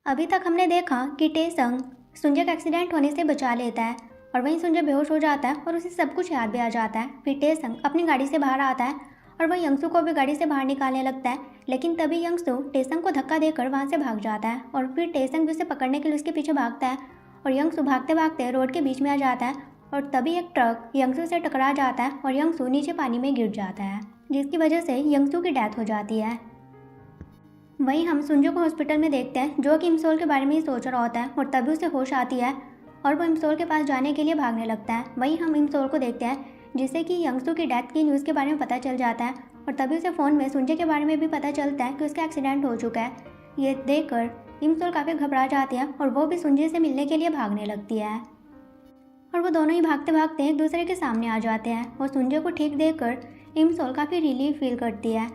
अभी तक हमने देखा कि टेसंग सुंजय का एक्सीडेंट होने से बचा लेता है और वहीं सुंजय बेहोश हो जाता है और उसे सब कुछ याद भी आ जाता है। फिर टेसंग अपनी गाड़ी से बाहर आता है और वह यंगसू को भी गाड़ी से बाहर निकालने लगता है, लेकिन तभी यंगसू टेसंग को धक्का देकर वहाँ से भाग जाता है और फिर टेसंग भी उसे पकड़ने के लिए उसके पीछे भागता है और यंगसू भागते भागते रोड के बीच में आ जाता है और तभी एक ट्रक यंगसू से टकरा जाता है और यंगसू नीचे पानी में गिर जाता है, जिसकी वजह से यंगसू की डेथ हो जाती है। वहीं हम सुंजू को हॉस्पिटल में देखते हैं जो कि इमसोल के बारे में ही सोच रहा होता है और तभी उसे होश आती है और वह इमसोल के पास जाने के लिए भागने लगता है। वहीं हम इमसोल को देखते हैं जिससे कि यंगसू की डेथ की न्यूज़ के बारे में पता चल जाता है और तभी उसे फ़ोन में सुंजय के बारे में भी पता चलता है कि उसका एक्सीडेंट हो चुका है। ये देखकर इमसोल काफ़ी घबरा जाती है और वो भी सुंजय से मिलने के लिए भागने लगती है और वो दोनों ही भागते भागते एक दूसरे के सामने आ जाते हैं और सुंजय को ठीक देखकर इमसोल काफ़ी रिलीफ फील करती है।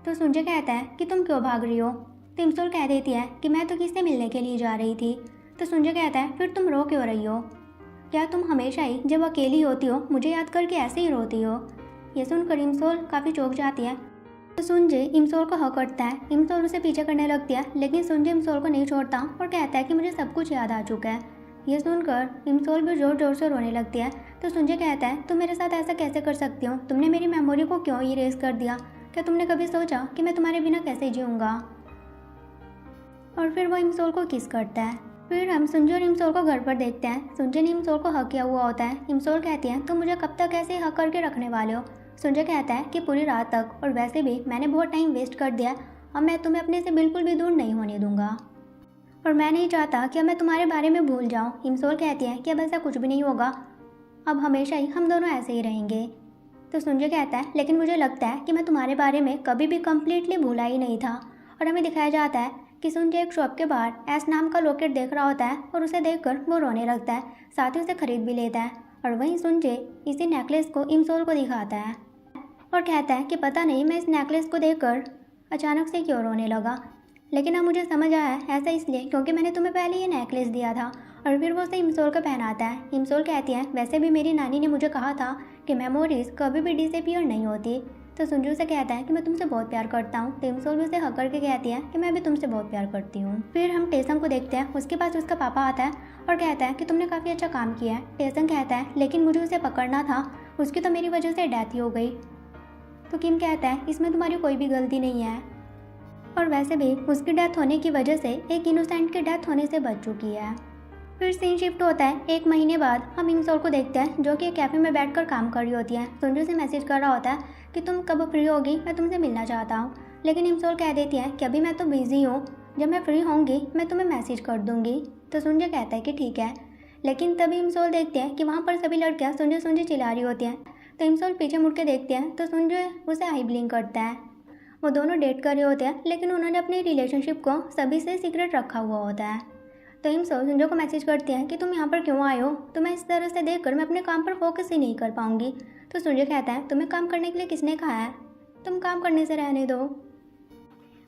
तो सुंजय कहता है कि तुम क्यों भाग रही हो? तो इमसोल कह देती है कि मैं तो किससे मिलने के लिए जा रही थी। तो सुंजय कहता है फिर तुम रो क्यों रही हो? क्या तुम हमेशा ही जब अकेली होती हो मुझे याद करके ऐसे ही रोती हो? ये सुनकर इमसोल काफ़ी चौंक जाती है। तो सुंजय इमसोल को हक करता है। इमसोल उसे पीछे करने लगती है, लेकिन सुंजय इमसोल को नहीं छोड़ता और कहता है कि मुझे सब कुछ याद आ चुका है। ये सुनकर इमसोल भी ज़ोर ज़ोर से रोने लगती है। तो सुंजय कहता है तुम मेरे साथ ऐसा कैसे कर सकती हो? तुमने मेरी मेमोरी को क्यों इरेज कर दिया? क्या तुमने कभी सोचा कि मैं तुम्हारे बिना कैसे जीऊँगा? और फिर वो इमसोल को किस करता है। फिर हम सुंजय और इमसोल को घर पर देखते हैं। सुंजय ने इमसोल को हक किया हुआ होता है। इमसोल कहती है तुम मुझे कब तक ऐसे हक करके रखने वाले हो? सुंजय कहता है कि पूरी रात तक, और वैसे भी मैंने बहुत टाइम वेस्ट कर दिया और मैं तुम्हें अपने से बिल्कुल भी दूर नहीं होने दूंगा और मैं नहीं चाहता कि अब मैं तुम्हारे बारे में भूल जाऊँ। इमसोल कहती है कि अब ऐसा कुछ भी नहीं होगा, अब हमेशा ही हम दोनों ऐसे ही रहेंगे। तो सुंजय कहता है लेकिन मुझे लगता है कि मैं तुम्हारे बारे में कभी भी कम्प्लीटली भूला ही नहीं था। और हमें दिखाया जाता है कि सुंजय एक शॉप के बाहर एस नाम का लॉकेट देख रहा होता है और उसे देखकर वो रोने लगता है, साथ ही उसे खरीद भी लेता है। और वहीं सुंजय इसी नेकलेस को इमसोल को दिखाता है और कहता है कि पता नहीं मैं इस नेकलेस को देखकर अचानक से क्यों रोने लगा, लेकिन अब मुझे समझ आया है ऐसा इसलिए क्योंकि मैंने तुम्हें पहले ये नेकलेस दिया था। और फिर वो उसे इमसोल को पहनाता है। इमसोल कहती है वैसे भी मेरी नानी ने मुझे कहा था कि मेमोरीज कभी भी डिसअपीयर नहीं होती। तो सुंजू से कहता है कि मैं तुमसे बहुत प्यार करता हूँ। तो इमसोल भी उसे हक करके कहती है कि मैं भी तुमसे बहुत प्यार करती हूँ। फिर हम टेसंग को देखते हैं। उसके पास उसका पापा आता है और कहता है कि तुमने काफ़ी अच्छा काम किया है। टेसंग कहता है लेकिन मुझे उसे पकड़ना था, उसकी तो मेरी वजह से डेथ ही हो गई। तो किम कहता है इसमें तुम्हारी कोई भी गलती नहीं है और वैसे भी उसकी डेथ होने की वजह से एक इनोसेंट की डेथ होने से बच चुकी है। फिर सीन शिफ्ट होता है। एक महीने बाद हम इमसोल को देखते हैं जो कि एक कैफे में बैठकर काम कर रही होती है। सुंजू से मैसेज कर रहा होता है कि तुम कब फ्री होगी, मैं तुमसे मिलना चाहता हूँ। लेकिन इमसोल कह देती है कि अभी मैं तो बिजी हूँ, जब मैं फ्री होंगी मैं तुम्हें मैसेज कर दूँगी। तो सुंजय कहता है कि ठीक है। लेकिन तभी इमसोल देखते हैं कि वहाँ पर सभी लड़कियाँ सुंजय सुंजय चिल्ला रही होती हैं। तो इमसोल पीछे मुड़ के देखते हैं तो सुंजय उसे आई ब्लिंक करता है। वो दोनों डेट कर रहे होते हैं, लेकिन उन्होंने अपनी रिलेशनशिप को सभी से सीक्रेट रखा हुआ होता है। तो इमसोल सुंजय को मैसेज करती है कि तुम यहाँ पर क्यों आए हो? तुम्हें इस तरह से देखकर मैं अपने काम पर फोकस ही नहीं कर पाऊंगी। तो सुंजय कहता है तुम्हें काम करने के लिए किसने कहा है? तुम काम करने से रहने दो।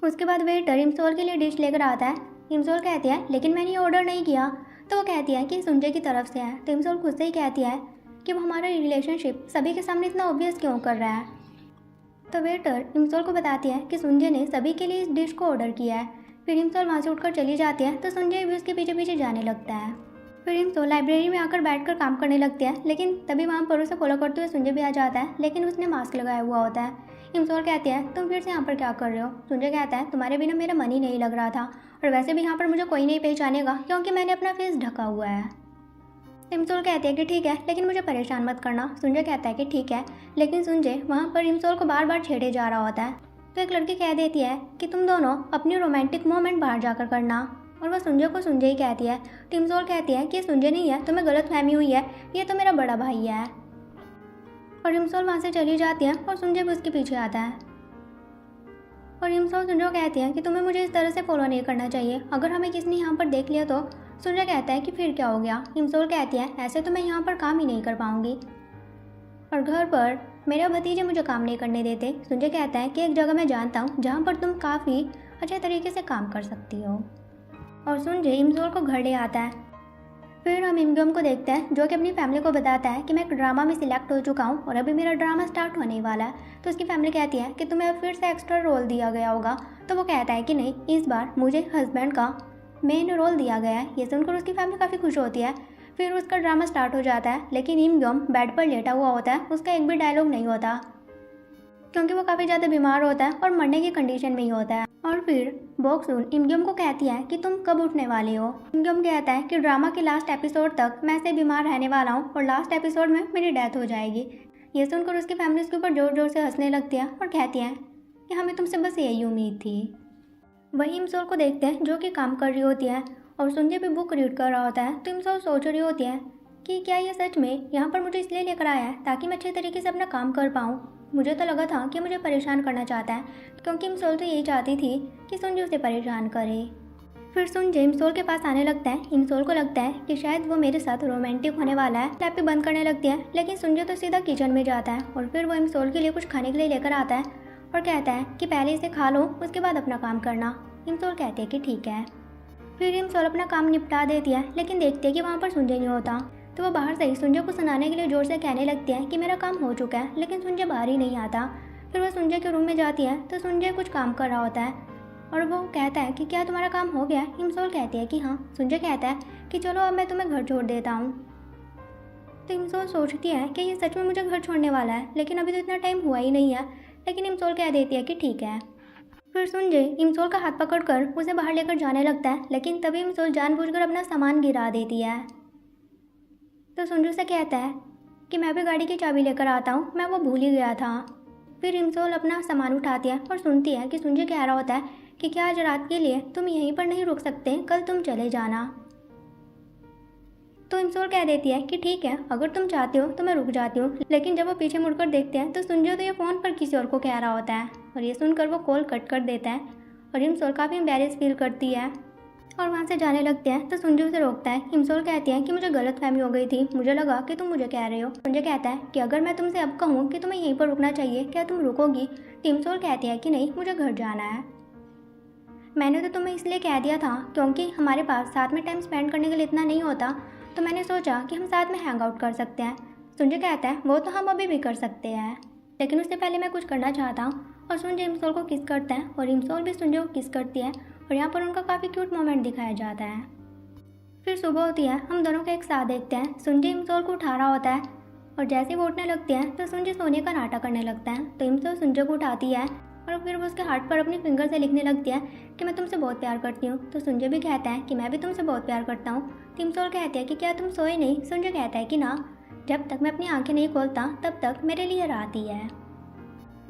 उसके बाद वेटर इमसोल के लिए डिश लेकर आता है। इमसोल कहती है लेकिन मैंने ये ऑर्डर नहीं किया। तो वो कहती है कि सुंजय की तरफ से है। तो इमसोल खुद से ही कहती है कि वो हमारा रिलेशनशिप सभी के सामने इतना ऑब्वियस क्यों कर रहा है। तो वेटर इमसोल को बताती है कि सुंजय ने सभी के लिए इस डिश को ऑर्डर किया है। फिर इमसोल वहाँ से उठकर चली जाती है तो सुंजय भी उसके पीछे पीछे जाने लगता है। फिर इमसोल लाइब्रेरी में आकर बैठकर काम करने लगती है, लेकिन तभी वहाँ पर उसे फॉलो करते हुए सुंजय भी आ जाता है, लेकिन उसने मास्क लगाया हुआ होता है। इमसोल कहती है तुम फिर से यहाँ पर क्या कर रहे हो? सुंजय कहता है तुम्हारे बिना मेरा मन ही नहीं लग रहा था और वैसे भी यहाँ पर मुझे कोई नहीं पहचानेगा क्योंकि मैंने अपना फेस ढका हुआ है। इमसोल कहती है कि ठीक है, लेकिन मुझे परेशान मत करना। सुंजय कहता है कि ठीक है, लेकिन सुंजय वहाँ पर इमसोल को बार बार छेड़े जा रहा होता है। तो एक लड़की कह देती है कि तुम दोनों अपनी रोमांटिक मोमेंट बाहर जाकर करना, और वह सुंजय को सुंजय ही कहती है। तो इमसोल कहती है कि ये सुंजय नहीं है, तुम्हें गलत फहमी हुई है, ये तो मेरा बड़ा भाई है। और इमसोल वहाँ से चली जाती है और सुंजय भी उसके पीछे आता है। और इमसोल सुंजय को कहती है कि तुम्हें मुझे इस तरह से फॉलो नहीं करना चाहिए, अगर हमें किसी ने यहाँ पर देख लिया तो। सुंजय कहता है कि फिर क्या हो गया? इमसोल कहती है ऐसे तो मैं यहाँ पर काम ही नहीं कर पाऊंगी और घर पर मेरे भतीजे मुझे काम नहीं करने देते। सुंजय कहता है कि एक जगह मैं जानता हूँ जहाँ पर तुम काफ़ी अच्छे तरीके से काम कर सकती हो। और सुंजय इमसोल को घर ले आता है। फिर हम इमगम को देखते हैं जो कि अपनी फैमिली को बताता है कि मैं एक ड्रामा में सिलेक्ट हो चुका हूँ और अभी मेरा ड्रामा स्टार्ट होने वाला है। तो उसकी फैमिली कहती है कि तुम्हें फिर से एक्स्ट्रा रोल दिया गया होगा। तो वो कहता है कि नहीं, इस बार मुझे हस्बैंड का मेन रोल दिया गया है। ये सुनकर उसकी फैमिली काफ़ी खुश होती है। फिर उसका ड्रामा स्टार्ट हो जाता है, लेकिन इमग्योम बेड पर लेटा हुआ होता है, उसका एक भी डायलॉग नहीं होता क्योंकि वो काफ़ी ज़्यादा बीमार होता है और मरने की कंडीशन में ही होता है। और फिर बॉक्सून इमग्योम को कहती है कि तुम कब उठने वाले हो। इमग्योम कहता है कि ड्रामा के लास्ट एपिसोड तक मैं ऐसे बीमार रहने वाला हूँ और लास्ट एपिसोड में मेरी डेथ हो जाएगी। ये सुनकर उसकी फैमिली उसके ऊपर ज़ोर ज़ोर से हंसने लगती है और कहती है कि हमें तुमसे बस यही उम्मीद थी। वही इमसोल को देखते हैं जो कि काम कर रही होती है और सुंजे भी बुक रीड कर रहा होता है। तो इमसोल सोच रही होती है कि क्या ये सच में यहाँ पर मुझे इसलिए लेकर आया है ताकि मैं अच्छे तरीके से अपना काम कर पाऊँ। मुझे तो लगा था कि मुझे परेशान करना चाहता है, क्योंकि इमसोल तो यही चाहती थी कि सुंजे उसे परेशान करे। फिर सुंजे इमसोल के पास आने लगता है। इमसोल को लगता है कि शायद वो मेरे साथ रोमांटिक होने वाला है। लैपटॉप बंद करने लगती है, लेकिन सुंजे तो सीधा किचन में जाता है और फिर वो इमसोल के लिए कुछ खाने के लिए लेकर आता है और कहता है कि पहले इसे खा लो, उसके बाद अपना काम करना। इमसोल कहती है कि ठीक है। फिर इमसोल अपना काम निपटा देती है, लेकिन देखती है कि वहाँ पर सुंजे नहीं होता। तो वो बाहर से ही सुंजे को सुनाने के लिए जोर से कहने लगती है कि मेरा काम हो चुका है, लेकिन सुंजे बाहर ही नहीं आता। फिर वो सुंजे के रूम में जाती है तो सुंजे कुछ काम कर रहा होता है और वो कहता है कि क्या तुम्हारा काम हो गया। इमसोल कहती है कि हाँ। सुंजे कहता है कि चलो अब मैं तुम्हें घर छोड़ देता हूँ। तो इमसोल सोचती है कि ये सच में मुझे घर छोड़ने वाला है, लेकिन अभी तो इतना टाइम हुआ ही नहीं है। लेकिन इमसोल कह देती है कि ठीक है। फिर सुंजे इमसोल का हाथ पकड़कर उसे बाहर लेकर जाने लगता है, लेकिन तभी इमसोल जानबूझकर अपना सामान गिरा देती है। तो सुंजू से कहता है कि मैं भी गाड़ी की चाबी लेकर आता हूँ, मैं वो भूल ही गया था। फिर इमसोल अपना सामान उठाती है और सुनती है कि सुंजे कह रहा होता है कि क्या आज रात के लिए तुम यहीं पर नहीं रुक सकते, कल तुम चले जाना। तो इमसोल कह देती है कि ठीक है, अगर तुम चाहते हो तो मैं रुक जाती हूँ। लेकिन जब वो पीछे मुड़कर देखते हैं तो सुंजे तो ये फ़ोन पर किसी और को कह रहा होता है और ये सुनकर वो कॉल कट कर देता है और इमसोल काफ़ी एम्बैरेस फील करती है और वहाँ से जाने लगते हैं। तो सुंजे उसे रोकता है। इमसोल कहती है कि मुझे गलतफहमी हो गई थी, मुझे लगा कि तुम मुझे कह रहे हो। सुंजे कहता है कि अगर मैं तुमसे अब कहूँ कि तुम्हें यहीं पर रुकना चाहिए, क्या तुम रुकोगी। तो इमसोल कहती है कि नहीं, मुझे घर जाना है। मैंने तो तुम्हें इसलिए कह दिया था क्योंकि हमारे पास साथ में टाइम स्पेंड करने के लिए इतना नहीं होता, तो मैंने सोचा कि हम साथ में हैंग आउट कर सकते हैं। सुंजे कहता है वो तो हम अभी भी कर सकते हैं, लेकिन उससे पहले मैं कुछ करना चाहता हूँ। और सुंजे इमसोल को किस करता है और इमसोल भी सुंजे को किस करती है और यहाँ पर उनका काफ़ी क्यूट मोमेंट दिखाया जाता है। फिर सुबह होती है, हम दोनों को एक साथ देखते हैं। सुंजे इमसोल को उठा रहा होता है और जैसे वो उठने लगती है तो सुंजे सोने का नाटक करने लगता है। तो इमसोल सुंजे को उठाती है और फिर वो उसके हार्ट पर अपनी फिंगर से लिखने लगती है कि मैं तुमसे बहुत प्यार करती हूँ। तो सुंजे भी कहता है कि मैं भी तुमसे बहुत प्यार करता हूँ। तो इमसोल कहती है कि क्या तुम सोए नहीं। सुंजे कहता है कि ना, जब तक मैं अपनी आंखें नहीं खोलता तब तक मेरे लिए रात ही है।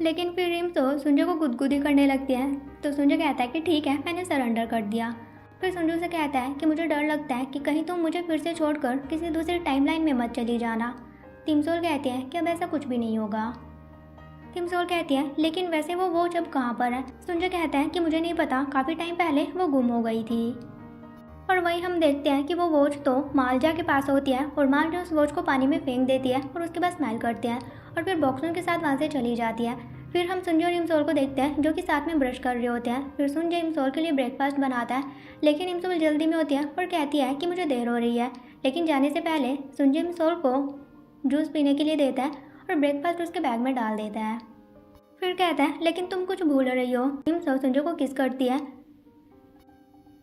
लेकिन फिर इमसोल सुंजे को गुदगुदी करने लगती है। तो सुंजे कहता है कि ठीक है, मैंने सरेंडर कर दिया। फिर सुंजे से कहता है कि मुझे डर लगता है कि कहीं तुम मुझे फिर से छोड़कर किसी दूसरी टाइमलाइन में मत चली जाना। इमसोल कहती है कि अब ऐसा कुछ भी नहीं होगा। इमसोल कहती है लेकिन वैसे वो वॉच अब कहाँ पर है। सुंजे कहता है कि मुझे नहीं पता, काफ़ी टाइम पहले वो गुम हो गई थी। और वहीं हम देखते हैं कि वो वॉच तो मालजा के पास होती है और मालजा उस वॉच को पानी में फेंक देती है और उसके बाद स्माइल करते हैं और फिर बॉक्सून के साथ वहाँ से चली जाती है। फिर हम सुंजे और इमसोल को देखते हैं जो कि साथ में ब्रश कर रहे होते हैं। फिर सुंजे इमसोल के लिए ब्रेकफास्ट बनाता है, लेकिन इमसोल जल्दी में होती है और कहती है कि मुझे देर हो रही है। लेकिन जाने से पहले सुंजे इमसोल को जूस पीने के लिए देता है और ब्रेकफास्ट उसके बैग में डाल देता है। फिर कहता है लेकिन तुम कुछ भूल रही हो। इमसोल सुंजे को किस करती है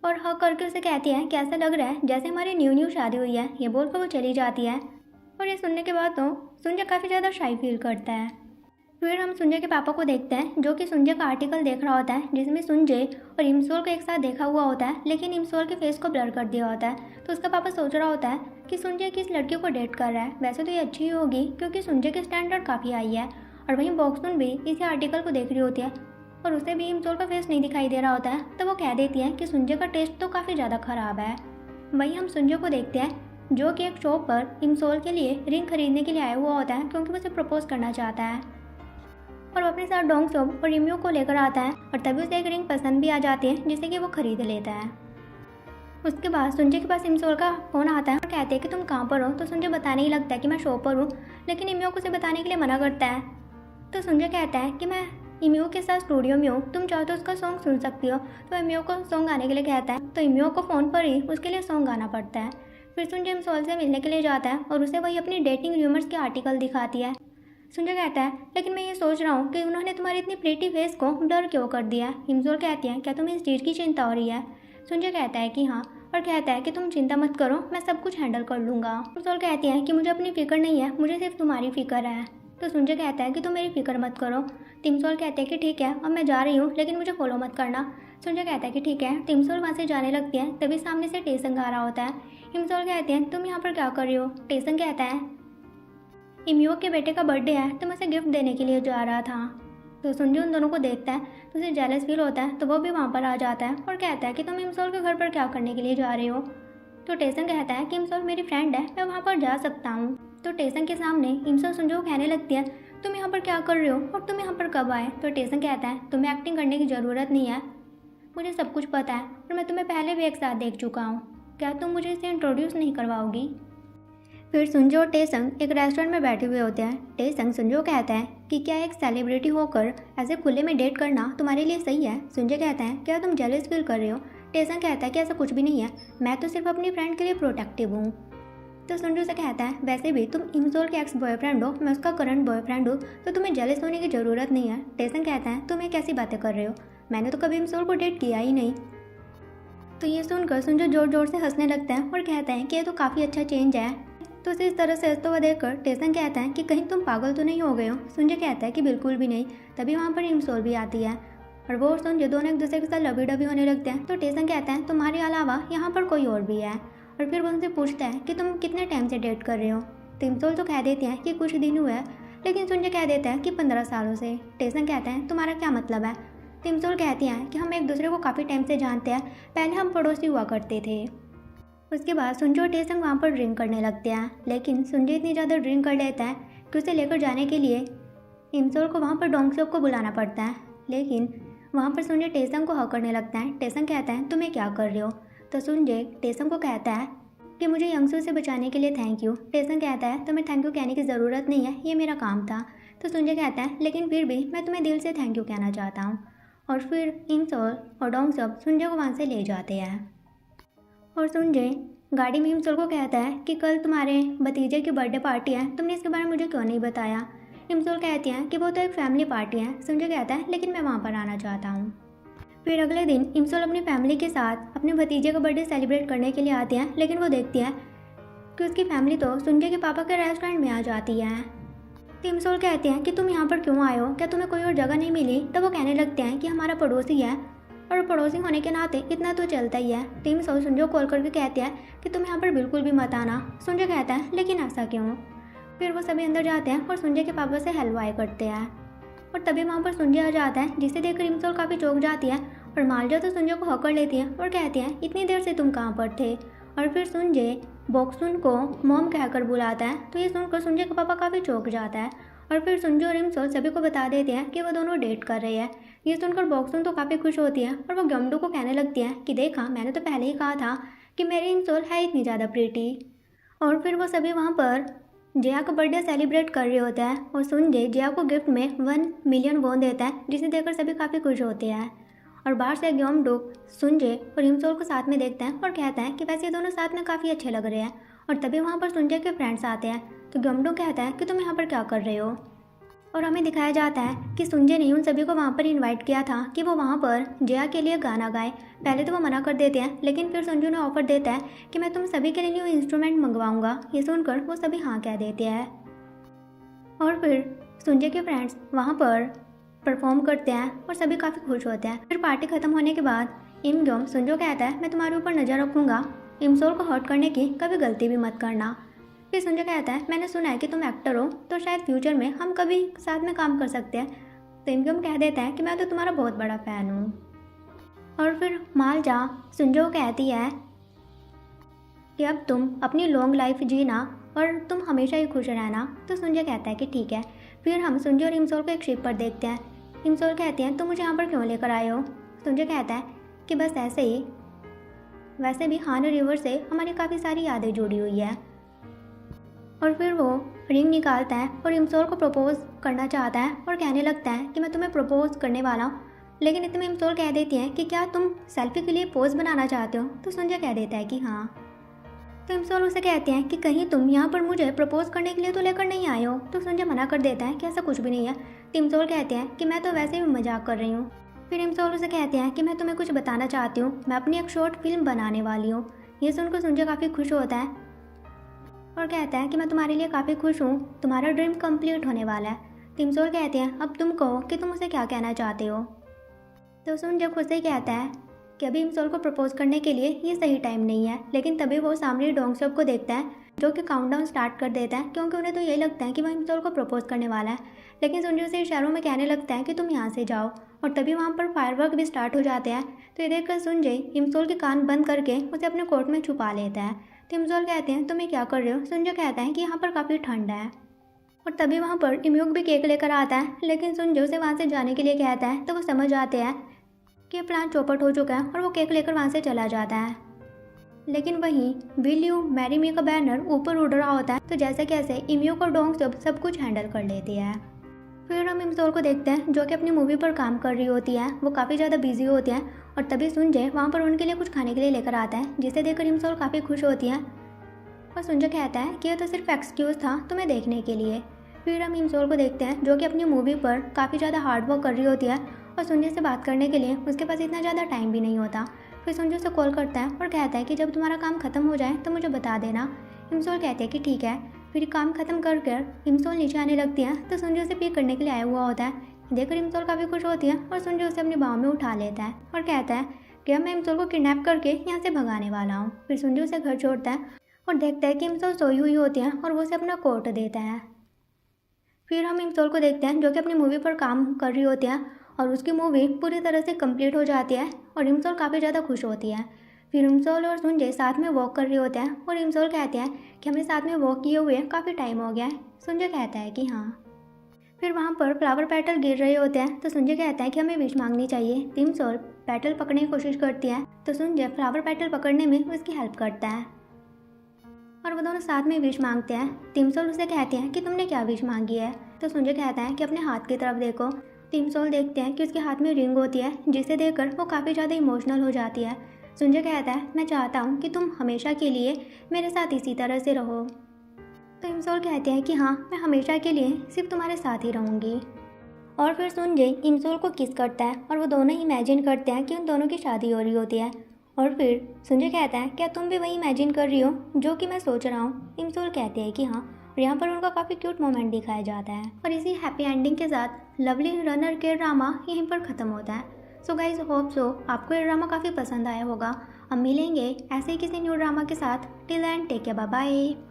और हक करके उसे कहती है कि ऐसा लग रहा है जैसे हमारी न्यू शादी हुई है। ये बोलकर वो चली जाती है और ये सुनने के बाद तो सुंजे काफ़ी ज़्यादा शाई फील करता है। फिर हम सुंजे के पापा को देखते हैं जो कि सुंजे का आर्टिकल देख रहा होता है जिसमें सुंजे और इमसोल को एक साथ देखा हुआ होता है, लेकिन इमसोल के फेस को ब्लर कर दिया होता है। तो उसका पापा सोच रहा होता है कि सुंजे किस लड़की को डेट कर रहा है। वैसे तो ये अच्छी ही होगी क्योंकि सुंजे के स्टैंडर्ड काफ़ी हाई है। और वहीं बॉक्सून भी इसी आर्टिकल को देख रही होती है और उसे भी इमसोल का फेस नहीं दिखाई दे रहा होता है। तो वो कह देती है कि सुंजे का टेस्ट तो काफ़ी ज़्यादा ख़राब है। वहीं हम सुंजे को देखते हैं जो कि एक शॉप पर इमसोल के लिए रिंग खरीदने के लिए आया हुआ होता है क्योंकि वो उसे प्रपोज करना चाहता है और वो अपने साथ डोंगसोब और इम्यू को लेकर आता है और तभी उसे एक रिंग पसंद भी आ जाती है जिसे कि वो खरीद लेता है। उसके बाद सुंजे के पास इमसोल का फ़ोन आता है और कहते हैं कि तुम कहाँ पर हो। तो सुंजे बताने ही लगता है कि मैं शॉप पर हूँ, लेकिन इम्यू को उसे बताने के लिए मना करता है। तो सुंजे कहता है कि मैं इम्यू के साथ स्टूडियो में हूँ, तुम चाहो तो उसका सॉन्ग सुन सकती हो। तो इम्यू को सॉन्ग गाने के लिए कहता है, तो इम्यू को फ़ोन पर ही उसके लिए सॉन्ग गाना पड़ता है। फिर सुंजे इमसोल से मिलने के लिए जाता है और उसे वही अपनी डेटिंग र्यूमर्स के आर्टिकल दिखाती है। सुंजे कहता है लेकिन मैं ये सोच रहा हूँ कि उन्होंने तुम्हारी इतनी प्रीटी फेस को ब्लर क्यों कर दिया। इमसोल कहती है क्या तुम्हें इस चीज़ की चिंता हो रही है। संजय कहता है कि हाँ और कहता है कि तुम चिंता मत करो, मैं सब कुछ हैंडल कर लूँगा। सोल कहती है कि मुझे अपनी फ़िक्र नहीं है, मुझे सिर्फ तुम्हारी फ़िक्र है। तो संजय कहता है कि तुम मेरी फ़िक्र मत करो। टिमसोल कहते हैं कि ठीक है, अब मैं जा रही हूँ, लेकिन मुझे फॉलो मत करना। संजय कहता है कि ठीक है। टिमसोल वहाँ से जाने लगती है, तभी सामने से टेसन आ रहा होता है। टिमसोल कहते हैं तुम यहाँ पर क्या कर रही हो? टेसन कहता है इमियो के बेटे का बर्थडे है, तो मैं उसे गिफ्ट देने के लिए जा रहा था। तो संजय उन दोनों को देखता है तो उसे जेलस फील होता है, तो वो भी वहाँ पर आ जाता है और कहता है कि तुम इमसोल के घर पर क्या करने के लिए जा रहे हो? तो टेसन कहता है कि इमसोल मेरी फ्रेंड है, मैं वहाँ पर जा सकता हूँ। तो टेसन के सामने इमसोल संजय को कहने लगती है तुम यहाँ पर क्या कर रहे हो और तुम यहाँ पर कब आए? तो टेसन कहता है तुम्हें एक्टिंग करने की ज़रूरत नहीं है, मुझे सब कुछ पता है और मैं तुम्हें पहले भी एक साथ देख चुका हूँ, क्या तुम मुझे इसे इंट्रोड्यूस नहीं करवाओगी? फिर संजय और टेसंग एक रेस्टोरेंट में बैठे हुए होते हैं। टेसंग संजय को कहता है कि क्या एक सेलिब्रिटी होकर ऐसे खुले में डेट करना तुम्हारे लिए सही है? संजय कहता है क्या तुम जेलस फील कर रहे हो? टेसंग कहता है कि ऐसा कुछ भी नहीं है, मैं तो सिर्फ अपनी फ्रेंड के लिए प्रोटेक्टिव हूँ। तो संजय से कहता है वैसे भी तुम इमसोल के एक्स बॉयफ्रेंड हो, मैं उसका करंट बॉयफ्रेंड हूँ, तो तुम्हें जेलस होने की ज़रूरत नहीं है। टेसंग कहता है तुम ये कैसी बातें कर रहे हो, मैंने तो कभी इमसोल को डेट किया ही नहीं। तो ये सुनकर संजय जोर जोर से हंसने लगता है और कहता है कि ये तो काफ़ी अच्छा चेंज है। तो उसे इस तरह से हंसते हुए देखकर टेसन कहता है कि कहीं तुम पागल तो नहीं हो गए हो? संजय कहता है कि बिल्कुल भी नहीं। तभी वहाँ पर इमसोल भी आती है और वो और संजय दोनों एक दूसरे के साथ लवी डबी होने लगते हैं। तो टेसन कहता है तुम्हारे अलावा यहाँ पर कोई और भी है, और फिर वो उनसे पूछता है कि तुम कितने टाइम से डेट कर रहे हो? तो इमसोल तो कह देते हैं कि कुछ दिन हुए हैं, लेकिन संजय कह देता है कि 15 सालों से। टेसन कहता है तुम्हारा क्या मतलब है? तो इमसोल कहती हैं कि हम एक दूसरे को काफ़ी टाइम से जानते हैं, पहले हम पड़ोसी हुआ करते थे। उसके बाद संजय और टेसंग वहाँ पर ड्रिंक करने लगते हैं, लेकिन संजय इतनी ज़्यादा ड्रिंक कर लेता है कि उसे लेकर जाने के लिए इमसोल को वहाँ पर डोंगसोक को बुलाना पड़ता है। लेकिन वहाँ पर संजय टेसंग को हक करने लगता है। टेसंग कहता है तुम्हें क्या कर रहे हो? तो संजय टेसंग को कहता है कि मुझे यंगसू से बचाने के लिए थैंक यू। टेसंग कहता है तुम्हें थैंक यू कहने की ज़रूरत नहीं है, ये मेरा काम था। तो संजय कहता है लेकिन फिर भी मैं तुम्हें दिल से थैंक यू कहना चाहता हूँ। और फिर इमसोल और डोंगसोक संजय को वहाँ से ले जाते हैं और संजय गाड़ी में इमसोल को कहता है कि कल तुम्हारे भतीजे की बर्थडे पार्टी है, तुमने इसके बारे में मुझे क्यों नहीं बताया? इमसोल कहती हैं कि वो तो एक फैमिली पार्टी है। संजय कहता है लेकिन मैं वहाँ पर आना चाहता हूँ। फिर अगले दिन इमसोल अपनी फैमिली के साथ अपने भतीजे का बर्थडे सेलिब्रेट करने के लिए आती हैं, लेकिन वो देखती है कि उसकी फैमिली तो संजय के पापा के रेस्टोरेंट में आ जाती है। तो इमसोल कहते हैं कि तुम यहाँ पर क्यों आए हो, क्या तुम्हें कोई और जगह नहीं मिली? तब वो कहने लगते हैं कि हमारा पड़ोसी है और पड़ोसी होने के नाते इतना तो चलता ही है। टीम सो संजय को कॉल करके कहते हैं कि तुम यहाँ पर बिल्कुल भी मत आना। संजय कहता है लेकिन ऐसा क्यों? फिर वो सभी अंदर जाते हैं और संजय के पापा से हलवाई करते हैं और तभी वहाँ पर संजय आ जाता है, जिसे देखकर इमसोल काफ़ी चौंक जाती है और मालजा तो संजय को हकड़ लेती है और कहती है इतनी देर से तुम कहाँ पर थे? और फिर संजय बॉक्सुन को मॉम कहकर बुलाता है। तो ये सुनकर संजय का पापा काफ़ी चौंक जाता है और फिर संजय और इमसोल सभी को बता देते हैं कि वो दोनों डेट कर रहे हैं। ये सुनकर बॉक्सुन तो काफ़ी खुश होती है और वो गमडू को कहने लगती है कि देखा, मैंने तो पहले ही कहा था कि मेरी इमसोल है इतनी ज़्यादा प्रीटी। और फिर वो सभी वहाँ पर जया का बर्थडे सेलिब्रेट कर रहे होते हैं और संजय जया को गिफ्ट में 1 मिलियन वॉन देता है, जिसे देखकर सभी काफ़ी खुश होते हैं। और बाहर से ग्योमडू संजय और इमसोल को साथ में देखता है और कहता है कि वैसे ये दोनों साथ में काफ़ी अच्छे लग रहे हैं। और तभी वहाँ पर संजय के फ्रेंड्स आते हैं। तो ग्योमडू कहता है कि तुम यहाँ पर क्या कर रहे हो? और हमें दिखाया जाता है कि संजय ने उन सभी को वहाँ पर इनवाइट किया था कि वो वहाँ पर जया के लिए गाना गाए। पहले तो वो मना कर देते हैं, लेकिन फिर संजू ने ऑफर देता है कि मैं तुम सभी के लिए न्यू इंस्ट्रूमेंट मंगवाऊंगा। ये सुनकर वो सभी हाँ कह देते हैं और फिर संजय के फ्रेंड्स वहाँ पर परफॉर्म करते हैं और सभी काफ़ी खुश होते हैं। फिर पार्टी खत्म होने के बाद इमग्योम संजू कहता है मैं तुम्हारे ऊपर नज़र रखूँगा, इमसोल को हर्ट करने की कभी गलती भी मत करना। फिर संजय कहता है मैंने सुना है कि तुम एक्टर हो, तो शायद फ्यूचर में हम कभी साथ में काम कर सकते हैं। तो इमग्योम कह देता है कि मैं तो तुम्हारा बहुत बड़ा फ़ैन हूँ। और फिर मालजा संजय को कहती है कि अब तुम अपनी लॉन्ग लाइफ जीना और तुम हमेशा ही खुश रहना। तो संजय कहता है कि ठीक है। फिर हम संजय और इमसोल को एक शिप पर देखते हैं। इमसोल कहते हैं तुम मुझे यहाँ पर क्यों लेकर आए हो? संजय कहता है कि बस ऐसे ही, वैसे भी हानो रिवर से हमारी काफ़ी सारी यादें जुड़ी हुई है। और फिर वो रिंग निकालता है और इमसोल को प्रपोज करना चाहता है और कहने लगता है कि मैं तुम्हें प्रपोज करने वाला हूँ। लेकिन इतने में इमसोल कह देती है कि क्या तुम सेल्फी के लिए पोज बनाना चाहते हो? तो संजय कह देता है कि हाँ। तो इमसोल उसे कहते हैं कि कहीं तुम यहाँ पर मुझे प्रपोज करने के लिए तो लेकर नहीं आए हो? तो संजय मना कर देता है कि ऐसा कुछ भी नहीं है। तो इमसोल कहते हैं कि मैं तो वैसे भी मजाक कर रही हूँ। फिर इमसोल उसे कहते हैं कि मैं तुम्हें कुछ बताना चाहती हूँ, मैं अपनी एक शॉर्ट फिल्म बनाने वाली हूँ। ये सुनकर सुंजय काफ़ी खुश होता है और कहता है कि मैं तुम्हारे लिए काफ़ी खुश हूँ, तुम्हारा ड्रीम कंप्लीट होने वाला है। तो इमसोल कहते हैं अब तुम कहो कि तुम उसे क्या कहना चाहते हो। तो सुंजय खुद से ही कहता है कि अभी इमसोल को प्रपोज करने के लिए ये सही टाइम नहीं है। लेकिन तभी वो सामने डोंगसोप को देखता है जो कि काउंटडाउन स्टार्ट कर देता है, क्योंकि उन्हें तो यही लगता है कि वह इमसोल को प्रपोज करने वाला है। लेकिन सुंजय उसे इशारों में कहने लगता है कि तुम यहाँ से जाओ, और तभी वहाँ पर फायरवर्क भी स्टार्ट हो जाते हैं। तो ये देखकर सुंजय इमसोल के कान बंद करके उसे अपने कोट में छुपा लेता है। तो इमसोल कहते हैं तुम ये क्या कर रहे हो। सुंजय कहता है कि यहाँ पर काफ़ी ठंड है। और तभी वहाँ पर इमयुक भी केक लेकर आता है, लेकिन सुंजय उसे वहाँ से जाने के लिए कहता है। तो वो समझ आते हैं कि प्लान चौपट हो चुका है और वो केक लेकर वहाँ से चला जाता है। लेकिन वहीं विल यू मैरी मी का बैनर ऊपर उड़ रहा होता है। तो जैसे कैसे इमयुक और डोंगसोप सब कुछ हैंडल कर लेती है। फिर हम इमसोल को देखते हैं जो कि अपनी मूवी पर काम कर रही होती है। वो काफ़ी ज़्यादा बिजी होती है और तभी सुंजय वहाँ पर उनके लिए कुछ खाने के लिए लेकर आता है, जिसे देखकर इमसोल काफ़ी खुश होती है। और सुंजय कहता है कि यह तो सिर्फ एक्सक्यूज़ था तुम्हें देखने के लिए। फिर हम इमसोल को देखते हैं जो कि अपनी मूवी पर काफ़ी ज़्यादा हार्ड वर्क कर रही होती है और सुंजय से बात करने के लिए उसके पास इतना ज़्यादा टाइम भी नहीं होता। फिर सुंजय उसे कॉल करता है और कहता है कि जब तुम्हारा काम खत्म हो जाए तो मुझे बता देना। इमसोल कहते हैं कि ठीक है। फिर काम खत्म कर कर इमसोल नीचे आने लगती है। तो सुंजय उसे पिक करने के लिए आया हुआ होता है। देखकर इमसोल काफ़ी खुश होती है और सुंजय उसे अपनी बाहों में उठा लेता है और कहता है कि अब मैं इमसोल को किडनैप करके यहाँ से भगाने वाला हूँ। फिर सुंजय उसे घर छोड़ता है और देखता है कि इमसोल सोई हुई होती है और वो उसे अपना कोट देता है। फिर हम इमसोल को देखते हैं जो कि अपनी मूवी पर काम कर रही होती है और उसकी मूवी पूरी तरह से कंप्लीट हो जाती है और इमसोल काफ़ी ज़्यादा खुश होती है। फिर इमसोल और सुंजय साथ में वॉक कर रहे होते हैं और इमसोल कहते हैं कि हमें साथ में वॉक किए हुए काफ़ी टाइम हो गया है। सुंजय कहता है कि हाँ। फिर वहाँ पर फ्लावर पेटल गिर रहे होते हैं। तो सुंजय कहता है कि हमें विश मांगनी चाहिए। इमसोल पेटल पकड़ने की कोशिश करती है, तो सुंजय फ्लावर पेटल पकड़ने में उसकी हेल्प करता है और वो दोनों साथ में विश मांगते हैं। इमसोल उसे कहते हैं कि तुमने क्या विश मांगी है। तो सुंजय कहता है कि अपने हाथ की तरफ देखो। इमसोल देखते हैं कि उसके हाथ में रिंग होती है, जिसे देखकर वो काफ़ी ज़्यादा इमोशनल हो जाती है। सुंजय कहता है मैं चाहता हूँ कि तुम हमेशा के लिए मेरे साथ इसी तरह से रहो। तो इमसोल कहते हैं कि हाँ, मैं हमेशा के लिए सिर्फ तुम्हारे साथ ही रहूँगी। और फिर सुंजय इमसोल को किस करता है और वो दोनों इमेजिन करते हैं कि उन दोनों की शादी हो रही होती है। और फिर सुंजय कहता है क्या तुम भी वही इमेजिन कर रही हो जो कि मैं सोच रहा हूँ। इमसोल कहते हैं कि हाँ, और यहाँ पर उनका काफ़ी क्यूट मोमेंट दिखाया जाता है। और इसी हैप्पी एंडिंग के साथ लवली रनर के ड्रामा यहीं पर ख़त्म होता है। सो गाइज होप सो आपको ये ड्रामा काफ़ी पसंद आया होगा। अब मिलेंगे ऐसे ही किसी न्यू ड्रामा के साथ। टिल एंड टेक केयर, बाय बाय।